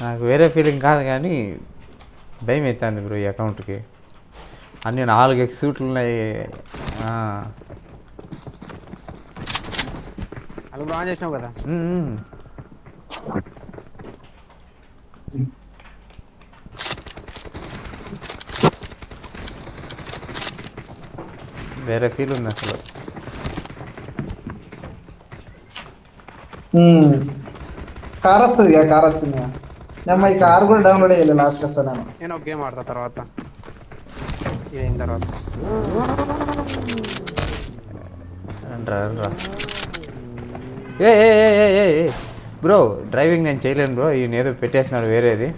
నాకు వేరే ఫీలింగ్ కాదు కానీ భయం అవుతుంది బ్రో ఈ అకౌంట్కి. అన్నీ 4 ఎక్స్యూట్లు ఉన్నాయి. అలా బాగా చేసినావు కదా. వేరే ఫీల్ ఉంది అసలు. కార్ వస్తుంది, కార్ వచ్చింది. నేను ఈ కార్ కూడా డౌన్లోడ్ చేయాలి లాస్ట్ వస్తాను. నేను ఒక గేమ్ ఆడతా తర్వాత ఇది అయిన తర్వాత. ఏ బ్రో డ్రైవింగ్ నేను చేయలేను బ్రో. ఈయన ఏదో పెట్టేస్తున్నాడు వేరేది.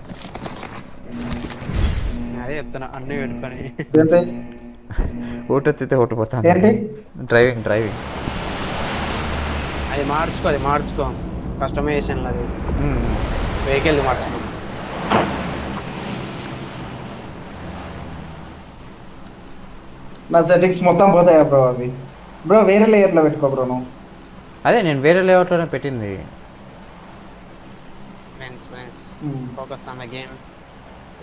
అదే చెప్తున్నా అన్నీ పెట్టుకొని. ఓటు ఎత్తితే ఓటు పోతాను. డ్రైవింగ్ అది మార్చుకో కస్టమైజేషన్ అది వెహికల్ మార్చుకో. నా సెట్టింగ్స్ మొత్తం పోతాయా బ్రో అవి? బ్రో వేరే లేయర్లో పెట్టుకో బ్రో నువ్వు. అదే నేను వేరే లేఅవుట్లోనే పెట్టింది. Focus on the game.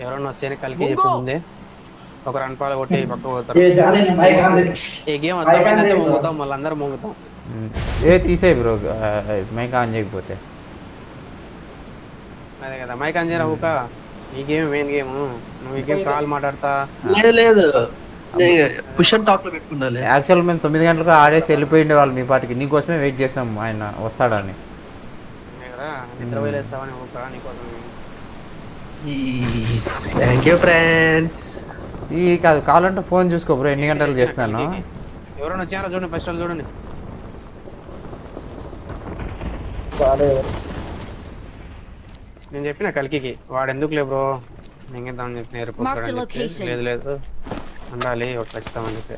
ఎవరన్నా వస్తేనే కలిగి ముందే ఒక రన్ పాలు కొట్టి పక్క పోతారు. ఈ గేమ్ వస్తామంటే మోగుతాం, మళ్ళీ అందరూ మోగుతాం. తీసేయి బ్రో మైక్ ఆన్ చేయకపోతే. అదే కదా మైక్ ఆన్ చేయరా ఊక. ఈ గేమ్ మెయిన్ గేమ్. నువ్వు ఈ గేమ్ కాల్ మాట్లాడతా లేదు పుష్ అండ్ టాక్ లో పెట్టుకున్నాను. యాక్చువల్ మేము 9 గంటలకు ఆడేసి వెళ్ళిపోయిండే వాళ్ళు మీ పాటికి. నీకోసమే వెయిట్ చేస్తాం ఆయన వస్తాడని. కదా నిద్ర వేలేస్తావని ఊక నీకోసం. Thank you friends. ఈ కావాలంటే ఫోన్ చూసుకో బ్రో ఎన్ని గంటలు చేస్తున్నాను. ఎవరైనా వచ్చారా చూడండి, ఫస్ట్ వాళ్ళు చూడండి. నేను చెప్పిన కలికి వాడు ఎందుకు లే బ్రో నెంగేద్దామని చెప్పి లేదు ఉండాలి ఒక ఖచ్చితమని చెప్పి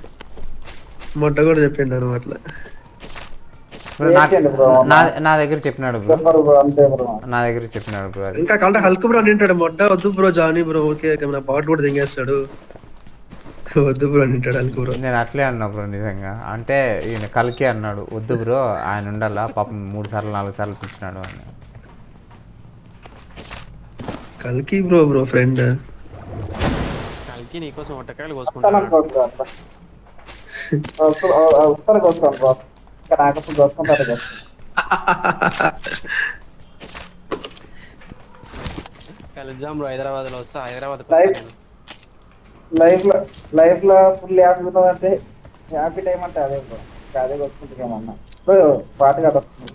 మొట్ట కూడా చెప్పిండు అట్లా. నా దగ్గర చెప్పినాడు బ్రో. నా దగ్గర చెప్పినాడు బ్రో. అది ఇంకా కావాలంటే హల్క్ బ్రో అంటాడు. మొట్ట వద్దు బ్రో జానీ బ్రో ఓకే నా పాట్ కూడా దింగేస్తాడు. వద్దు బ్రో అంటాడు హల్క్ బ్రో. నేను అట్లే అన్నా బ్రో నిజంగా. అంటే ఈయన కలికి అన్నాడు వద్దు బ్రో ఆయన ఉండాలా పాపం 3 సార్లు 4 సార్లు పిలిచినాడు అని. కలికి బ్రో ఫ్రెండ్. కలికి నీకోసం ఒట్టకాయలు కోసుకుంటాడు. కలుద్దాం బ్రో హైదరాబాద్ లో వస్తా. హైదరాబాద్ లైఫ్ లో ఫుల్ హ్యాపీ అంటే హ్యాపీ టైం అంటే అదే బ్రో. అదే కోసుకుంటామన్నా బ్రో. పాట కాదు వస్తుంది.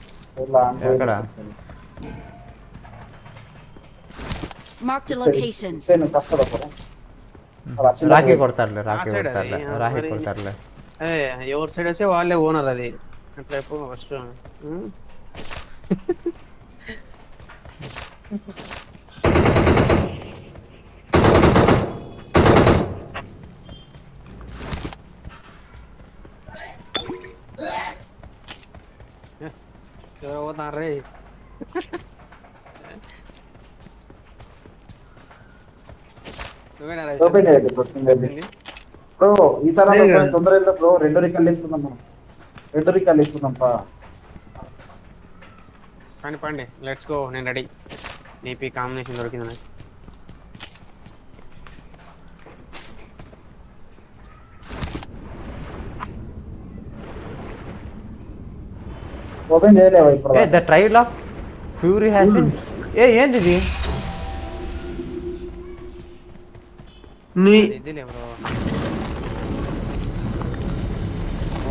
రాఖీ కొడతారులే. ఎవరి సైడ్ వస్తే వాళ్ళే ఓనర్. అది అట్లా ఫస్ట్ పోతారే. బ్రో ఈసారి తొందరగా బ్రో 2 రికార్డులు ఇస్తున్నాం మనం. 2 రికార్డులు ఇస్తున్నాం పా. పండి లెట్స్ గో. నేను రెడీ. నీపీ కాంబినేషన్ దొరికింది నాకు. ఓపెన్ చేయలేవా ఇప్పుడు? The trial of fury has been. ఏంది ఇది? ఇదిలే బ్రో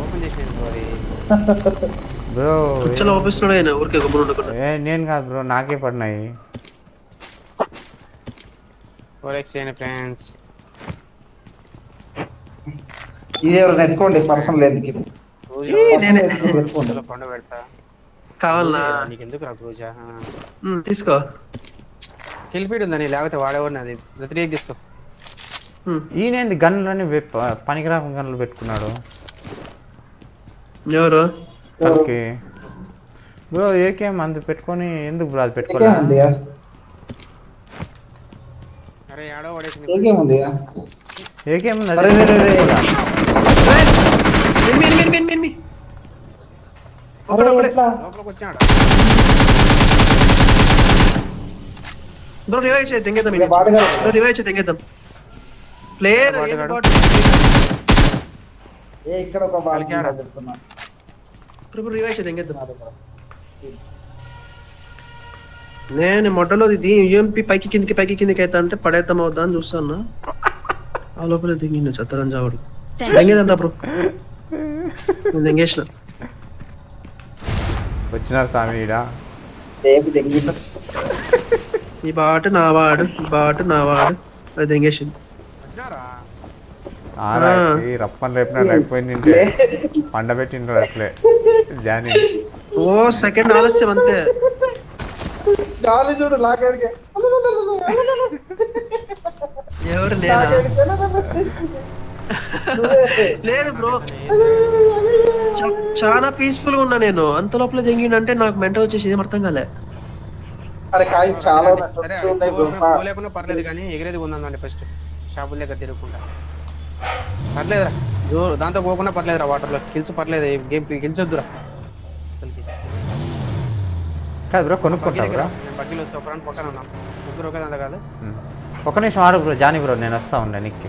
ఓపెన్ చేసేది బ్రో. చలో ఆఫీస్లో అయినా ఊరికే గమ్మున ఉండకుండా. నేను కాదు బ్రో నాకే పడినాయి. ఫోరెక్స్ చేయండి ఫ్రెండ్స్. ఇది ఎవరు ఎత్తుకోండి పర్సనల్ ఎందుకు పండు పెడతా. కావాలా నీకు ఎందుకు రా పూజా? తీసుకో. కిల్పీడ్ ఉందని లేకపోతే వాడేవాడిని. అది 3 తీసుకో. ఈయనేంది గన్నులని పనికిరాకుండా గన్నులు పెట్టుకున్నాడు. ఎవరు? ఓకే బ్రో ఏకేం అందు పెట్టుకొని ఎందుకు బ్రో అది పెట్టుకోవాలి? అరే ఆడో పడేసింది. ఏకేం లోపలికి వచ్చాడు. బ్రో రివైవ్ చేయి తెంగేద్దాం ఇక బాటగాడు. బ్రో రివైవ్ చేయి తెంగేద్దాం ప్లేయర్ బాటగాడు. ఇక్కడ ఒక బాల్ కలికి ఆడ. చెప్తున్నా. బ్రో రివైవ్ చేయి తెంగేద్దాం నేను మొట్టలో ఇది యూఎంపీ పైకి కిందికి అయితే అంటే పడేద్దాం అవుతా అని చూస్తాను ఆ లోపల దిగి చత్తరం చావడు తెంగేదంతా బ్రో నేను తెంగేసిన వచ్చినారు స్వామి ఈడ. రేపు తెగింది. ఈ బాట నా వాడు అది తెంగేసింది వచ్చినారా ఆరా ఈ రప్పని రేపినా లేకపోయింది పండబెట్టిండ్రు అట్లే జాని. ఓ సెకండ్ ఆలస్యం అంతే గాలి చూడు లాగడికే. ఎవరు నేనా లేదు బ్రో చాలా పీస్ఫుల్ గా ఉన్నా నేను అంత లోపల తెంగిండంటే నాకు మెంటల్ వచ్చేసి ఏం అర్థం కాలే అరే కాయ చాలా సరే ఉన్నాయి bro. పోలేకుండా పర్లేదు కానీ ఎగిరేది ఉందండి ఫస్ట్ షాపుల దగ్గర తిరగకుండా పర్లేదురా దాంతో పోకుండా పర్లేదురా వాటర్లో కిల్స్ పర్లేదు గేమ్ కిల్స్ వద్దురా అసలుకి. కాదు బ్రో కొనుక్కుంటావు బ్రో. నేను బగ్గీలో వస్తే ఒకరాని పక్కన ఉన్నాను ముగ్గురు ఒకే దాంతో కాదు. ఒక నిమిషం ఆడు బ్రో జాని బ్రో నేను వస్తా ఉండే నీకు.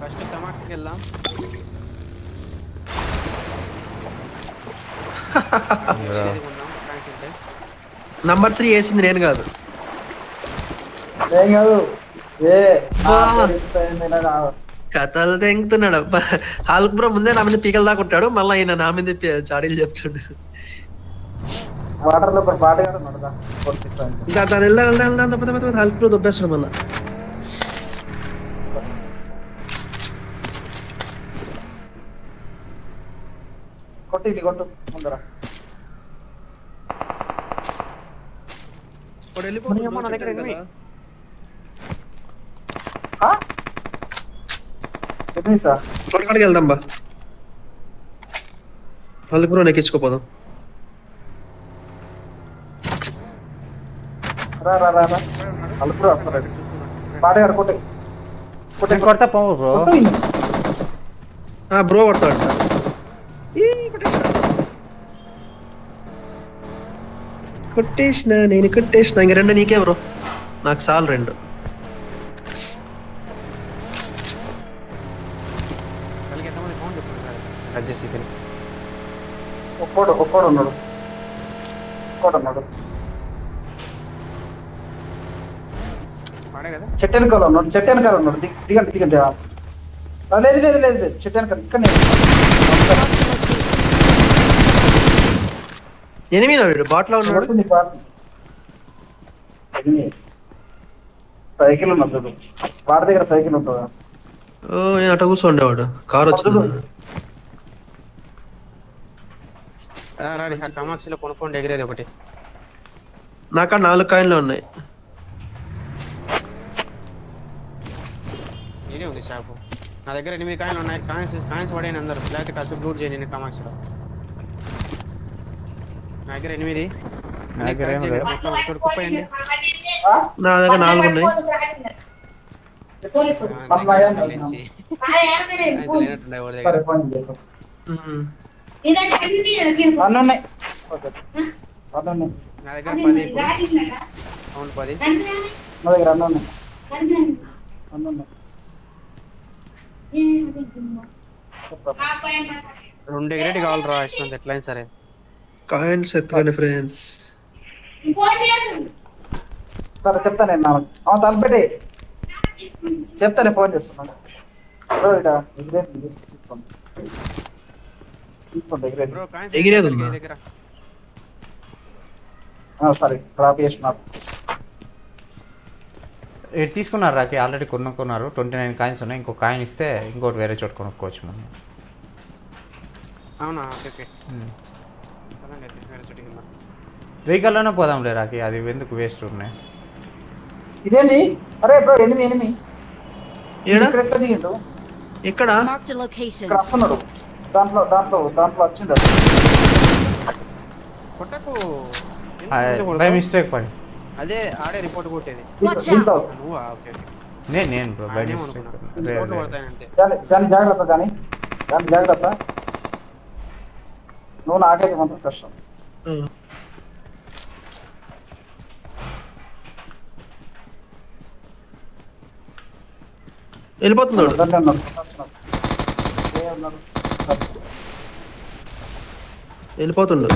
ఫస్ట్ టమాక్స్కి వెళ్దాం. నంబర్ 3 వేసింది నేను కాదు ఏం కాదు ఏ కథలు తెంగుతున్నాడు హాల్క్ బ్రో ముందే నా మీద పీకలు దాకా ఉంటాడు మళ్ళీ ఆయన నా మీద చాడీలు చెప్తాడు వాటర్ లో ఒక బాటగాడు ఉన్నాడు కొట్టిస్తాను. దాని వెళ్దాం హాల్క్ బ్రో దొబ్బేస్తాడు మళ్ళా కొట్టి ఇది కొట్టు ముందర. నా దగ్గర ఎనిమిది. ఎనిమిది సార్ త్వరగాడికి వెళ్దాం బా హాల్క్ బ్రో నెక్కించుకోపోదాం రా రా రా రా అలుపురు వస్తాడు బాటగాడు కొట్టి నేను కొడతా పోవు బ్రో. బ్రో పడతాడు నేను కొట్టేసిన ఇంక రెండు నీకే బ్రో నాకు చాలు రెండు వాళ్ళకి ఎంతమంది ఫోన్ చెప్తున్నారు అడ్జస్ట్ ఒక్కోడు ఉన్నాడు ఒక్కోడు ఉన్నాడు వాడే కదా. చెట్టు వెనకాల ఉన్నాడు దిగండి లేదు లేదు లేదు లేదు చెట్టు వెనకాల ఇక్కడ ఎనిమిది వీడు బాట్లో ఉన్నాడు సైకిల్ ఉన్నది వాడి దగ్గర సైకిల్ ఉంటుందా? నేను అట్ట కూర్చోండేవాడు కారు వచ్చింది రాడి ఆ కామాక్షిలో కొనుక్కోండి ఎగిరేది ఒకటి. నాకా 4 కాయిన్లు ఉన్నాయి నేనే ఉంది షాపు నా దగ్గర 8 కాయిన్లు ఉన్నాయి. కాయిన్స్ పడేయండి అందరు లేకపోతే కాసేపు లూట్ చేయండి నేను కామాక్షిలో. నా దగ్గర 8 నా దగ్గర ఏం లేదు. కుప్పయండి. నా దగ్గర 4 ఉన్నాయి సరే అన్నీ ఉన్నాయి అన్నీ ఉన్నాయి నా దగ్గర 10 అవును 10 నా దగ్గర అన్నీ ఉన్నాయి అన్నీ ఉన్నాయి 2 ఎగిరేటి కావాలరా ఇష్టం ఎట్లయినా సరే. కాయిన్స్ ఎత్తుకోండి ఫ్రెండ్స్ సరే చెప్తాను నేను అవును తలపెట్టి చెప్తాను ఫోన్ చేస్తున్నాను తీసుకోండి బ్రో కాయిన్స్ ఎగిరేది ఉందా? దగ్గర సరే డ్రాప్ చేస్తున్నారు. తీసుకున్నారు రాకి ఆల్రెడీ కొనుక్కున్నారు. 29 కాయిన్స్ ఉన్నాయి. ఇంకో కాయిన్ ఇస్తే ఇంకోటి వేరే చోట కొనుక్కోవచ్చు మనం. అవునా ఓకే పదండి వేరే చోటికి వెళ్దాం. వెహికల్లోనే పోదాంలే రాకి అది ఎందుకు వేస్ట్ ఉన్నాయి. ఇదేంది అరే బ్రో ఎనిమి ఏడా ఇక్కడ దిగిండు ఎక్కడ Marked a location. ఇక్కడ వస్తున్నాడు దాంట్లో వచ్చిండు కొట్టకు బై మిస్టేక్ పడి అదే ఆడే రిపోర్ట్ కొట్టేది Watch దీంట్లో out. నువ్వా ఓకే నేను బ్రో బై మిస్టేక్ రిపోర్ట్ కొడతానంతే. దాని జాగ్రత్త కానీ కానీ జాగ్రత్త, నువ్వు నాకైతే మాత్రం కష్టం. వెళ్ళిపోతున్నాడు. ఇద్దరినే ఉన్నారు. ఏ ఉన్నారు? వెళ్ళిపోతుండు.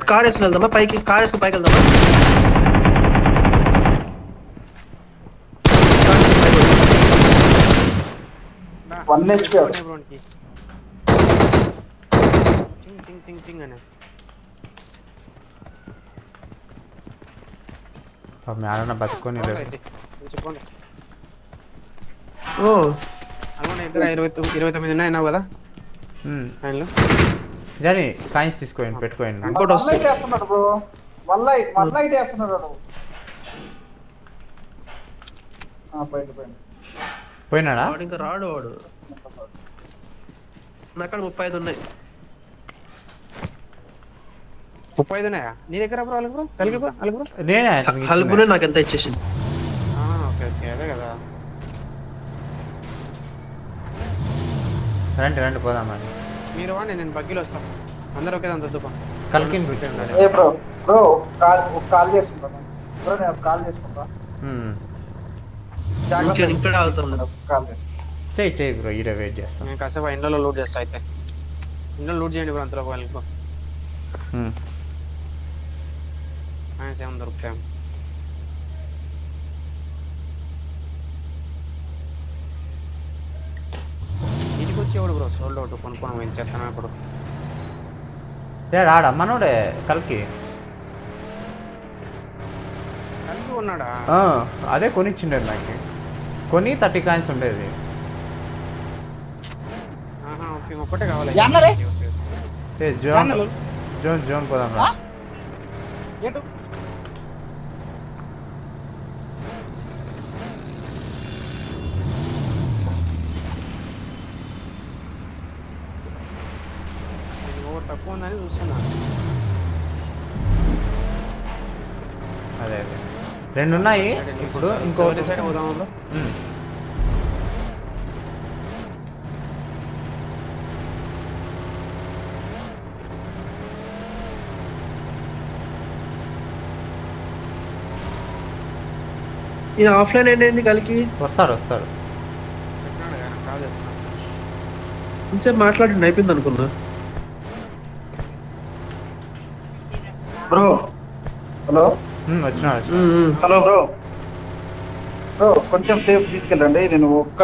కార్ వేసుకుని వెళ్దామా పైకి? కార్ వేసుకుని పైకి వెళ్దామా? One HP వాడు. టింగ్ టింగ్ టింగ్ టింగ్ అని మేడన బతుకొని అయితే చెప్పండి. ఓ అనుకున్నా ఇద్దరు 29 ఉన్నాయి అన్నావు కదా ఆయనలో. కానీ కాయిన్స్ తీసుకోండి పెట్టుకోండి. ఇంకోటి వస్తుంది. 1 వేస్తున్నాడు బ్రో. 1 వేస్తున్నాడు వాడు. పోయింది. పోయినాడా? వాడు ఇంకా రాడు వాడు. నాకాడ 35 ఉన్నాయి. 35 ఉన్నాయా నీ దగ్గర బ్రో? వాళ్ళకి బ్రో కలిగి బ్రో వాళ్ళకి బ్రో నేనే అతనికి హల్బునే నాకు ఎంత ఇచ్చేసింది. ఓకే ఓకే అదే కదా. రండి పోదామని. మీరు వాడిని నేను బగ్గీలో వస్తాను. అందరూ ఒకే దాని తద్దుపా కలికి ఏ బ్రో కాల్ చేసుకుంటాను బ్రో. నేను కాల్ చేసుకుంటా. ఇంకా ఇక్కడ అవసరం లేదు. కాల్ చేసుకుంటా. చెయ్యి బ్రో, ఈడ వెయిట్ చేస్తాను. నేను కాసేపు ఇంట్లో లూట్ చేస్తా. అయితే ఇంట్లో లూట్ చేయండి బ్రో. అంతలో వాళ్ళకి ఏమైనా దొరుకుతాయి. ఇంటికి వచ్చేవాడు బ్రో సోల్డ్ అవుట్ కొనుక్కోవడం ఏం చేస్తాను ఇప్పుడు. ఆడ మనోడే కలికి కలిగి ఉన్నాడా? అదే కొనిచ్చిండేది నాకు. కొని 30 కాయిన్స్ ఉండేది. ఓకే ఒక్కటే కావాలి. జోన్ పోదాం రా. తక్కువ ఉందని చూస్తున్నా. అదే 2 ఉన్నాయి ఇప్పుడు. ఇంకో సైడ్ పోదాం బ్రో. ఇది ఆఫ్లైన్ ఏంటి కలికి? వస్తాడు. పెట్టినాడు కదా, కాల్ చేస్తున్నా. ఇంసేపు మాట్లాడి అయిపోయింది అనుకున్నా. Bro hello. వచ్చినాడు. హలో బ్రో కొంచెం సేఫ్ తీసుకెళ్ళండి. నేను ఒక్క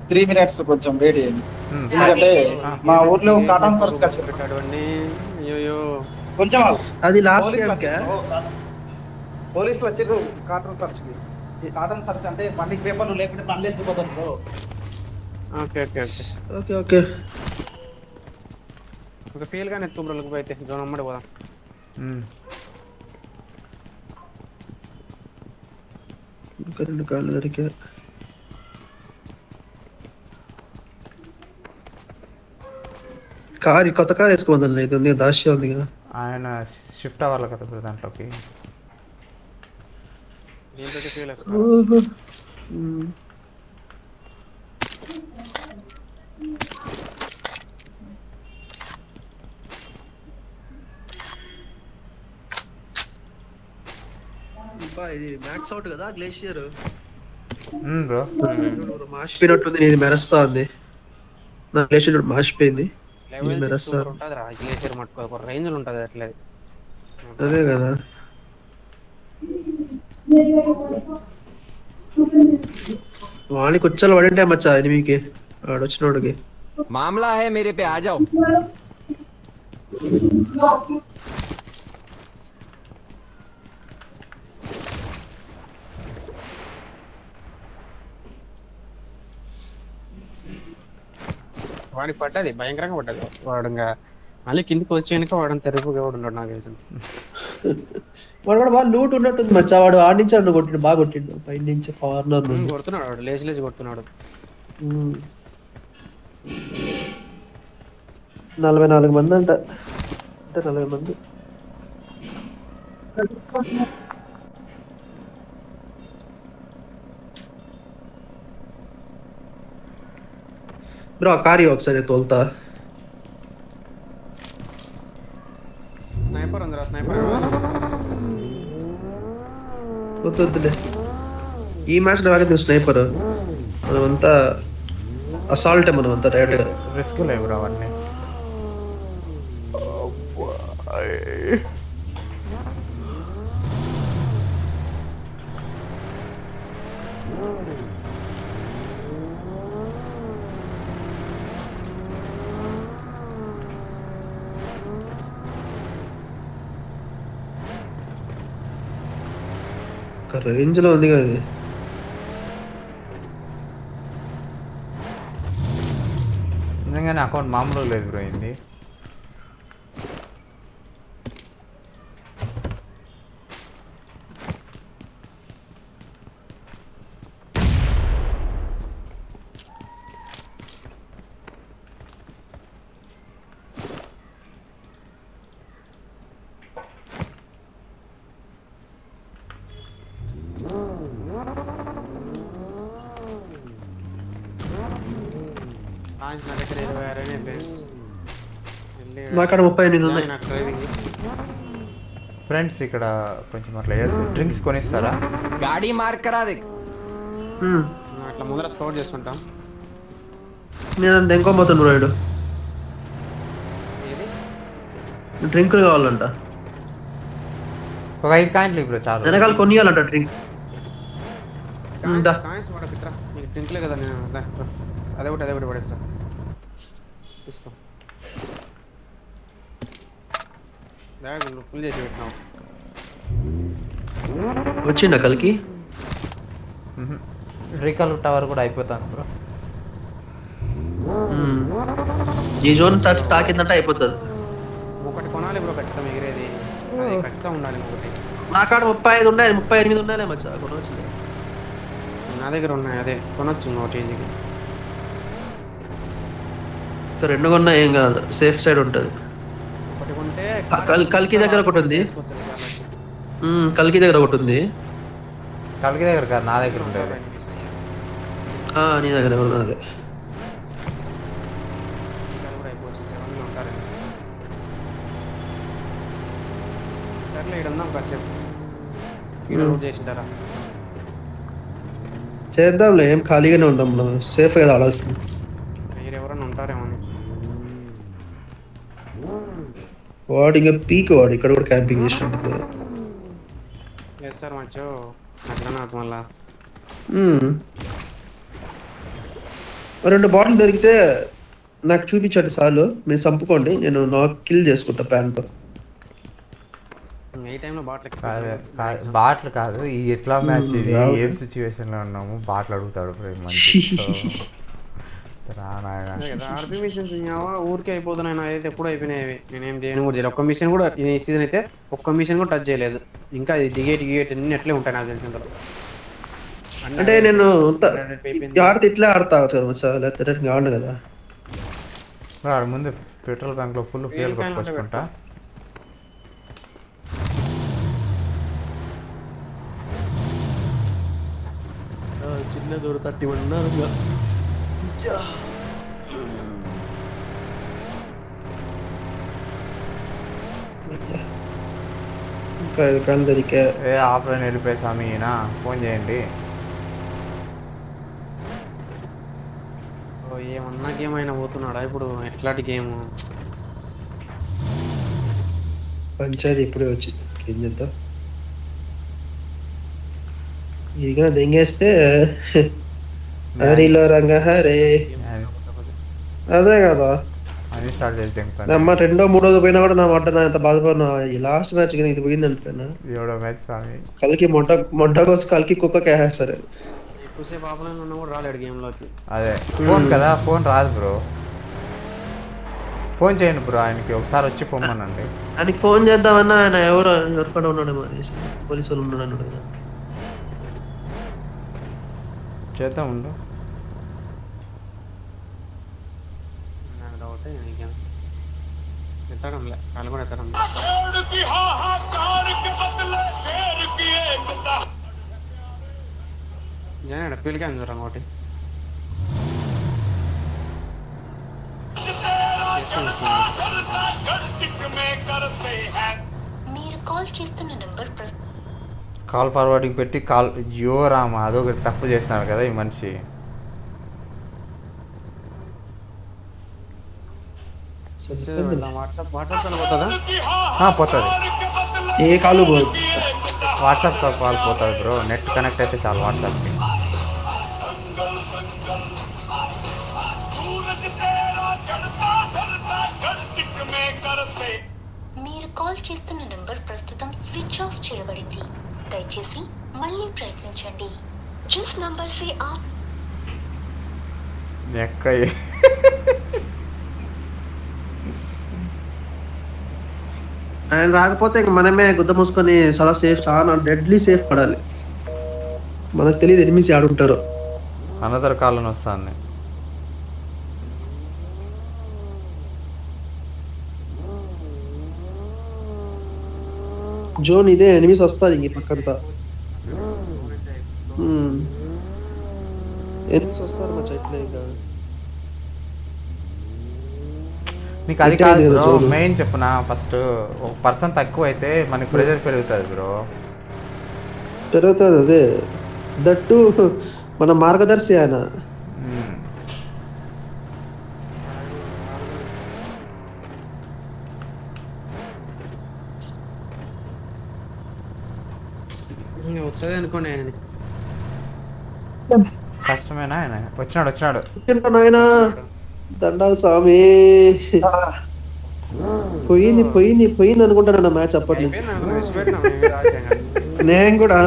3 minutes కొంచెం వెయిట్ చేయండి. ఎందుకంటే మా ఊర్లో కాటన్ సర్చ్ పెట్టాడు అండి. అయ్యో కొంచెం అది లాస్ట్ పోలీసులు వచ్చారు కాటన్ సర్చ్ కి. కాటన్ సర్చ్ అంటే బండికి పేపర్లు లేకుంటే పనులు వెళ్ళిపోతారు bro. Okay okay okay okay okay ఒక ఫీల్ గానే ఎత్తు బ్రో. అయితే జోన్ అమ్మడి పోదాం. ఇంకా 2 కాళ్ళు దొరికా. కొత్త కార్ వేసుకోవద్దండి. ఇది ఉంది దాష్య ఉంది కదా. ఆయన షిఫ్ట్ అవ్వాలి కదా బ్రో దాంట్లోకి. దీంతో ఫీల్ ఓహో. ఇది మ్యాక్స్ అవుట్ కదా గ్లేషియర్ బ్రో. మాసిపోయినట్టుంది. ఇది మెరస్తా ఉంది. నా గ్లేషియర్ మాసిపోయింది. గ్లేషియర్ మట్టుకో ఒక రేంజ్ లో ఉంటది అట్లా. అదే కదా. వానికి వచ్చాలి పడింటే మచ్చా ఎనిమికి వాడొచ్చినోడికి. मामला है मेरे पे आ जाओ. వాడికి పడ్డది భయంకరంగా పడ్డది. వాడు ఇంకా మళ్ళీ కిందికి వచ్చేయక వాడు తెరుగుగా వాడు ఉన్నాడు నాకు తెలిసింది. వాడు కూడా బాగా లూట్ ఉన్నట్టుంది మచ్చా. వాడు ఆడి నుంచి అన్న కొట్టిండు, బాగా కొట్టిండు పై నుంచి కార్నర్ కొడుతున్నాడు. వాడు లేచి కొడుతున్నాడు. 44 మంది అంట. అంటే 40 మంది. బ్రో ఆ కార్ ఒకసారి తోలుతా. స్నైపర్ ఉందిరా, స్నైపర్ వద్దులే, ఈ మ్యాచ్ లో వాడే స్నైపర్. మనమంతా అసాల్ట్, మనమంతా డైరెక్ట్. రిస్క్ లేవు బ్రో అవన్నీ. రేంజ్ లో ఉంది కదా ఇది. నిజంగానే అకౌంట్ మామూలు లేదు బ్రో అయింది. నా దగ్గర 26 ఫ్రెండ్స్. నాకాడ 38 ఉన్నాయి. నాకు డ్రైవింగ్ ఫ్రెండ్స్ ఇక్కడ కొంచెం అట్లా డ్రింక్స్ కొనిస్తారా? गाड़ी मार्क करा दे। అట్లా ముందర స్కోర్ చేసుకుంటాం. నేను అంత ఇంకోపోతాను రాయుడు. ఏది డ్రింక్ కావాలంట. ఒక 5 కాయిన్లు బ్రో చాలు. వెనకాల కొనియాలంట డ్రింక్. కాయిన్స్ వాడ పిట్రా, నీకు డ్రింక్లే కదా. నేను అదే ఒకటి పడేస్తా, తీసుకో. బ్యాగ్ నువ్వు ఫుల్ చేసి పెట్టినావు. వచ్చిండ కలికి. రీకాల్ టవర్ కూడా అయిపోతాను బ్రో. ఈ జోన్ తాకిందంటే అయిపోతుంది. ఒకటి కొనాలి బ్రో ఖచ్చితంగా, ఎగిరేది అది ఖచ్చితంగా ఉండాలి ఒకటి. నా కాడ 35 ఉన్నాయి, 38 ఉన్నాయిలే మచ్చా, కొనవచ్చు. నా దగ్గర ఉన్నాయి, అదే కొనొచ్చు ఒకటి. ఇంటికి రెండు కొన్నా ఏం కాదు, సేఫ్ సైడ్ ఉంటుంది. ఒకటి కొంటే కల్కి దగ్గర ఒకటి ఉంది. కల్కి దగ్గర ఒకటి ఉంది. కలికి దగ్గర కాదు, నా దగ్గర ఉంటుంది. నీ దగ్గర ఉన్నది. సర్లే ఇక్కడ ఉందాం కాసేపు. చేసింటారా చేద్దాంలే, ఏం ఖాళీగానే ఉంటాం మనం, సేఫ్ గా ఆడాల్సింది. మీరు ఎవరైనా ఉంటారేమో. వాడు ఇంకా పీక్, వాడు ఇక్కడ కూడా క్యాంపింగ్ చేసినట్టు. లేదు సార్ మంచో అట్లా నాకు మళ్ళా 2 బాటిల్ దొరికితే నాకు చూపించండి చాలు, మీరు చంపుకోండి, నేను నాకు కిల్ చేసుకుంటా ప్యాన్తో. ఏ టైంలో బాట్లు కాదు, ఈ ఎట్లా మ్యాచ్ ఇది, ఏం సిచ్యువేషన్ లో ఉన్నాము, బాట్లు అడుగుతాడు ఆర్పీ మిషన్స్ ఊరికే అయిపోతున్నాయి. అయితే ఎప్పుడు అయిపోయినాయి, నేనేం చేయను కూడా చేయలేదు. ఒక్క మిషన్ కూడా ఈ సీజన్ అయితే ఒక్క మిషన్ కూడా టచ్ చేయలేదు. ఇంకా అది దిగేటి అన్ని అట్లే ఉంటాయి నాకు తెలిసిన. అంటే నేను ఆడితే ఇట్లా ఆడతా లేకపోతే ఆడను కదా. ముందు పెట్రోల్ బ్యాంక్ లో ఫుల్ ఫ్యూయల్ కొట్టుకుంటా. చిన్న దూర 31 ఉన్నారు. ఇంకా 5 కాళ్ళు దొరికా. ఆఫ్లైన్ వెళ్ళిపోయి స్వామి ఫోన్ చేయండి. ఏమన్నా గేమ్ అయినా పోతున్నాడా ఇప్పుడు? ఎట్లాంటి గేమ్? పంచాయతీ ఇప్పుడే వచ్చింది, ఏం చేద్దాం. ఇక దెంగేస్తే హరిలో రంగ హరే, అదే కదా. అది స్టార్ట్ చేసి అమ్మ 2వ 3వ పోయినా కూడా నా మాట ఎంత బాధపడినా. ఈ లాస్ట్ మ్యాచ్ ఇది పోయింది అంటున్నా. 7వ మ్యాచ్ స్వామి. కలికి మొట్ట కోసం కలికి కుక్క కేసేస్తారు. ఎక్కువసేపు ఆఫ్లైన్ ఉన్నా కూడా రాలేడు గేమ్ లోకి. అదే ఫోన్ కదా, ఫోన్ రాదు బ్రో. ఫోన్ చేయండి బ్రో ఆయనకి, ఒకసారి వచ్చి పొమ్మనండి. ఆయనకి ఫోన్ చేద్దామన్నా ఆయన ఎవరు ఎక్కడ ఉన్నాడు, పోలీసు వాళ్ళు ఉన్నాడు అన్నాడు కదా. చేద్దాం ఉండు. నాకు డౌట్ ఎత్తడంలే, వాళ్ళు కూడా ఎత్తడం. జన పీలికా చూడండి ఒకటి. మీరు కాల్ చేస్తున్న నంబర్ కాల్ ఫార్వర్డింగ్ పెట్టి కాల్ అయ్యో రామ అదొకటి తప్పు చేస్తున్నాడు కదా ఈ మనిషి. వాట్సాప్ పోతుందా? పోతుంది, ఏ కాలు పోదు. వాట్సాప్ కాల్ పోతుంది బ్రో. నెట్ కనెక్ట్ అయితే చాలు వాట్సాప్కి. మీరు కాల్ చేస్తున్న నంబర్ ప్రస్తుతం స్విచ్ ఆఫ్ చేయబడింది. దయచేసి మళ్ళీ ప్రయత్నించండి. జిస్ నంబర్ సే ఆప్ ఎక్క ఆయన రాకపోతే ఇంక మనమే గుద్ద మూసుకొని చాలా సేఫ్, చాలా డెడ్లీ సేఫ్ పడాలి. మనకు తెలియదు ఎనిమిది ఆడుంటారు. అనదర్ కాల్ అని వస్తుంది. జోన్ ఇదే, ఎనిమిస్ వస్తుంది ఇంక పక్కంతా. ఎనిమిస్ వస్తారు మా చైత్లే. ఇంకా నీకు అది కాదు బ్రో, మెయిన్ చెప్పునా ఫస్ట్ ఒక పర్సన్ తక్కువ అయితే మనకి ప్రెజర్ పెరుగుతుంది బ్రో. పెరుగుతుంది అదే. దట్టు మన మార్గదర్శి ఆయన. వస్తుంది అనుకోండి ఆయన. కష్టమేనా ఆయన? వచ్చినాడు. ఆయన దండాలు స్వామి. పోయింది అనుకుంటాను మ్యాచ్ అప్పటి నుంచి. నేను కూడా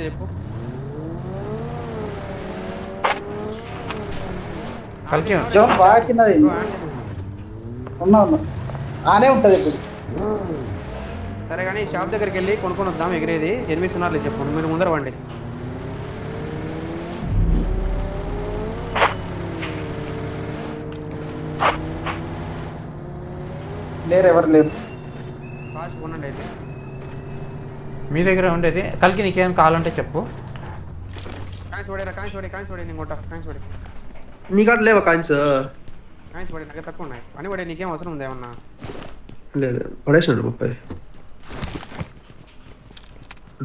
చెప్పు. జోన్ బాగా చిన్నది ఉన్నా ఆనే ఉంటది ఇప్పుడు. సరే కానీ షాప్ దగ్గరికి వెళ్ళి కొనుక్కొని వద్దాం. ఎగిరేది 8 సున్నారులే చెప్పు. మీరు ముందర వండి. లేరు, ఎవరు లేరు. ఫాస్ట్ కొనండి అయితే. మీ దగ్గర ఉండేది కలికి నీకేం కావాలంటే చెప్పు. కాయిన్స్ పడే నేను కొట్టా. కాయిన్స్ పడే నీ కాడ లేవా కాయిన్స్? నాకు తక్కువ ఉన్నాయి. అని పడే నీకేం అవసరం ఉంది ఏమన్నా? లేదు, పడేసాను 30.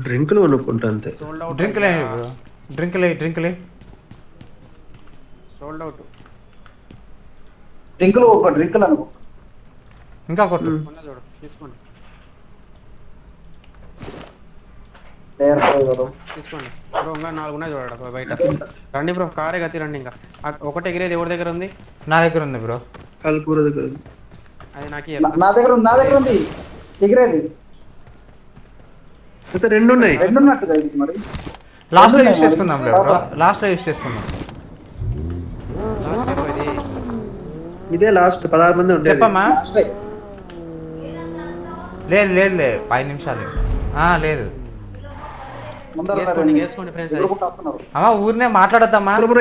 డ్రింకులు కొనుక్కుంటా అంతే. డ్రింకులే సోల్డ్ అవుట్. డ్రింకులు అనుకో. ఇంకా కొట్టు. చూడు తీసుకోండి. తీసుకోండి బ్రో. ఇంకా 4 ఉన్నాయి చూడ బయట. రండి బ్రో, కారే గతి రండి. ఇంకా ఒకటి ఎగిరేది ఎవరి దగ్గర ఉంది? నా దగ్గర ఉంది బ్రో. కల్పూర దగ్గర. అది నా దగ్గర ఉంది ఎగిరేది. అయితే 2 ఉన్నాయి. 2 ఉన్నట్టుగా ఇది మరి. లాస్ట్ లో యూస్ చేసుకుందాం బ్రో. లాస్ట్ లో యూస్ చేసుకుందాం. ఇదే లాస్ట్ 16 మంది ఉండేది. చెప్పమ్మా. లేదు 5 నిమిషాలు. లేదు అమ్మా, ఊరినే మాట్లాడద్దామా. బ్రో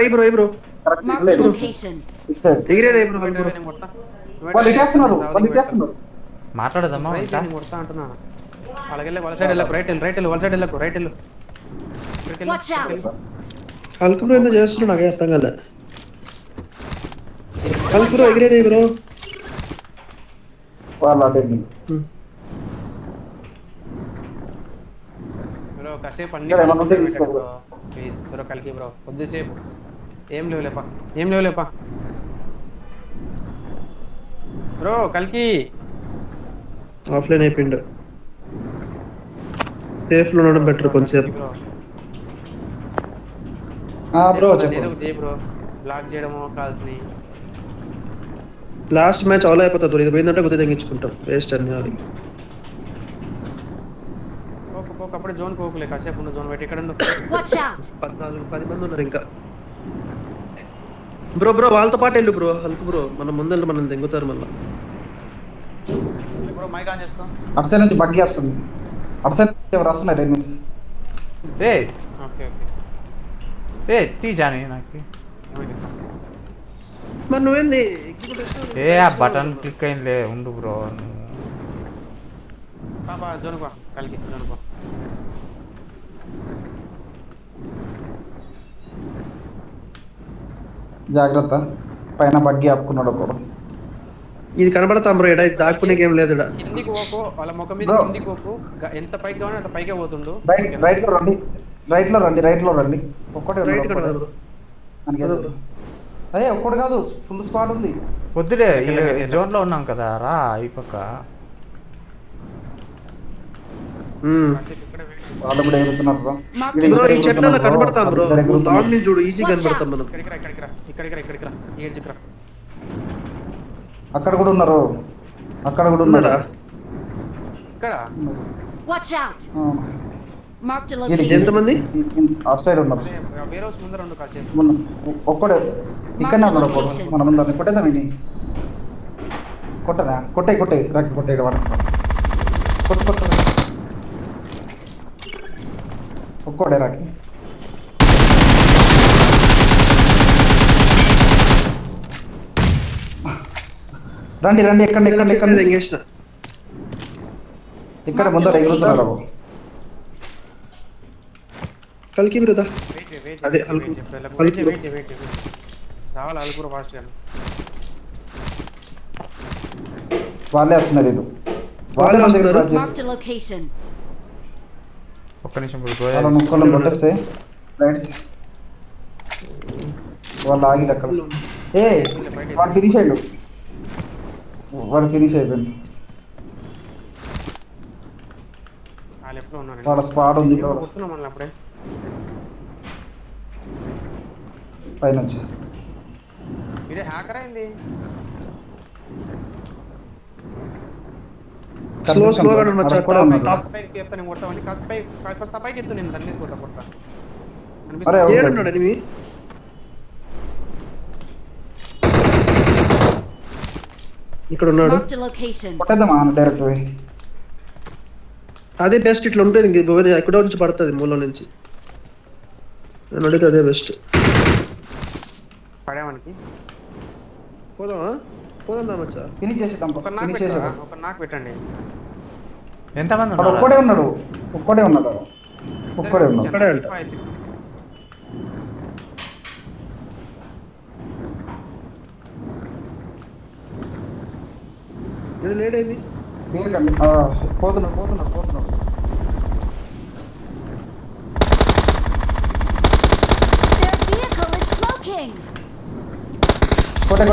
మాట్లాడదామా. అలాగే వాళ్ళ సైడ్ వెళ్ళకు. రైట్ వెళ్ళు. కల్పూర ఎందుకు చేస్తున్నాడు నాకే అర్థం కదా. కల్పూర ఎగిరేది బ్రో. బ్రో కాసేపు అన్ని బ్రో కలికి బ్రో కొద్దిసేపు. ఏం లేవులేపా బ్రో. కలికి ఆఫ్లైన్ అయిపోయిండు. సేఫ్ లో ఉండడం బెటర్ కొంచెంసేపు. బ్రో బ్లాక్ చేయడమో కాల్స్ని. లాస్ట్ మ్యాచ్ ఆల్ అయిపోతుంది. ఇది పోయిందంటే కొద్దిగా తగ్గించుకుంటాం. వేస్ట్ అన్ని వాళ్ళకి. అప్పుడు జోన్ కోకులే. కాసేపు ఉన్న జోన్ పెట్టి ఇక్కడ 10 మంది ఉన్నారు ఇంకా. బ్రో వాళ్ళతో పాటు వెళ్ళు బ్రో. హల్క్ బ్రో మనం ముందు మనం దెంగుతారు మళ్ళీ. బ్రో మైక్ ఆన్ చేసుకో. అటు సైడ్ నుంచి బగ్గి వస్తుంది. అటు సైడ్ ఎవరు వస్తున్నారు? రెమిస్. ఓకే తీజాని నాకు. మరి నువ్వేంది ఆ బటన్ క్లిక్ అయిందిలే. ఉండు బ్రో. జోనుకో కలికి జోనుకో. జాగ్రత్త, పైన బగ్గి ఆపుకున్నాడు ఒకడు. ఇది కనబడతాం బ్రో, ఇది దాక్కునేకి ఏం లేదు ఈడ. కిందికి పోకు, వాళ్ళ ముఖం మీద Bro. కిందికి పోకు. ఎంత పైకి కావాలి అంత పైకే పోతుండు. రైట్ లో రండి, రైట్ లో రండి. ఒక్కటే రైట్ ఇక్కడ కదా బ్రో. అదే ఒక్కడు కాదు, ఫుల్ స్క్వాడ్ ఉంది. వద్దులే, ఈ జోన్లో ఉన్నాం కదా, రా ఈ పక్క. కాసేపు ఇక్కడే wait చేయి. వాళ్ళు కూడా ఎగురుతున్నారు బ్రో. బ్రో ఈ చెట్లలో కనబడతాం బ్రో, లాంగ్ నుంచి చూడు ఈజీ కనబడతాం మనం. ఇక్కడికి రా ఈ edge కి రా. అక్కడ కూడా ఉన్నారు, ఉన్నారా? ఇక్కడ Watch out! ఆ, Marked a ఇది location. ఎంతమంది? అటు సైడ్ ఉన్నారు. అదే వేరే హౌస్ ముందర ఉండు కాసేపు. ఒక్కడే ఇక్కడనే ఉన్నాడు ఒకడు. మన ముందర కొట్టేద్దాం ఇది. కొట్టనా? కొట్టే రాకి కొట్టే కొట్టు. ఒక్కడే రాకి. రండి ఎక్కండి ఎంగేసిన ఇక్కడ ముందర ఎగురుతున్నారు. కలికి బ్రదా. అదే, అలుకు. రావాలి అలుగురు ఫాస్ట్ గా. వాళ్ళే వస్తున్నారు వీళ్ళు. వాళ్ళే వస్తున్నారు. Marked a location. ఒక్క నిమిషం వాళ్ళ ముక్కలు కొట్టేస్తే రైట్స్ వాళ్ళు ఆగిరు అక్కడ. వాడు ఫినిష్ అయ్యాడు. వాళ్ళు ఎప్పుడు ఉన్నారు వాళ్ళ స్పాట్ ఉంది వస్తున్నాం మళ్ళీ అప్పుడే. పైనుంచి. ఇదే హ్యాకర్ అయింది. స్లోగా మచ్చా కూడా ఉన్నారు. టాప్. పైకి చెప్తాను కొడతామని కాస్త పైకి ఎత్తు, నేను దాన్ని కొడతా. అరే, ఏడున్నాడు ఎనిమి? ఇక్కడ ఉన్నాడు. Marked a location. కొట్టేద్దామా డైరెక్ట్ పోయి. అదే బెస్ట్, ఇట్లా ఉంటుంది ఇంక ఎక్కడో నుంచి పడుతుంది మూల నుంచి. నేను అడిగితే అదే బెస్ట్. పడేవానికి పోదాం మచ్చా. ఫినిష్ చేసేద్దాం. ఒక నాకు పెట్టండి. ఎంతమంది వాడు ఒక్కడే ఉన్నాడు. ఒక్కడే అంట. నేను లేట్ అయింది. పోతున్నాడు. Their vehicle is smoking. కొట్టే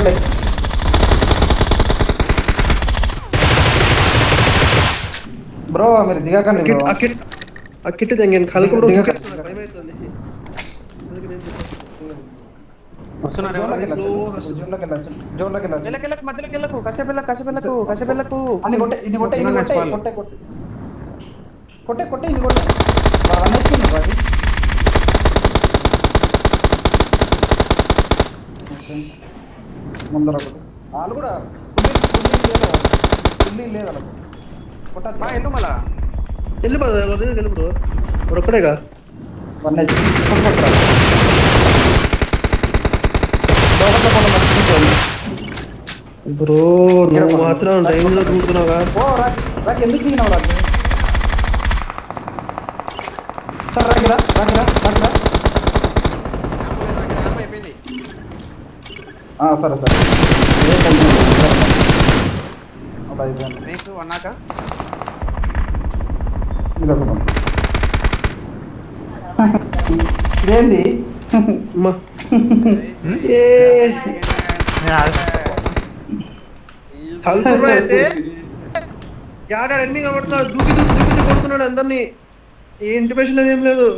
బ్రో, మీరు దిగకండి బ్రో. ఆ కిట్ తెంగాను కలుకు కూడా దిగక. భయం అవుతుంది. అందుకే నేను చెప్పాను. వస్తున్నారు జోన్లోకి వెళ్ళచ్చు. మధ్యలోకి వెళ్ళకు. కసేపెళ్ళకు. అన్ని కొట్టే, ఇన్ని కొట్టే. వాడు అనేస్తుంది వాడి. ముందర ఒకటి. వాళ్ళు కూడా పుల్లి లేదు వాళ్ళకు. కొట్టచ్చు. ఎల్లు మళ్ళా వెళ్ళి బ్రో, ఇప్పుడు ఒక్కడేగా. వన్ హెచ్ బ్రో నువ్వు మాత్రం టైంలో చూడుతున్నావుగా. రాకి ఎందుకు దిగినావు రాకి? సార్ రాకిరా. అయిపోయింది. సరే ఏ టెన్షన్ లేదు. అలా అయిపోయింది. నెక్స్ట్ అన్నాక ఇదేంది? అమ్మా. అయితే యాడ ఎన్ని కబడుతున్నాడు, దూకి కొడుతున్నాడు అందరినీ. ఏ ఇంటిమేషన్ లేదు, ఏం లేదు.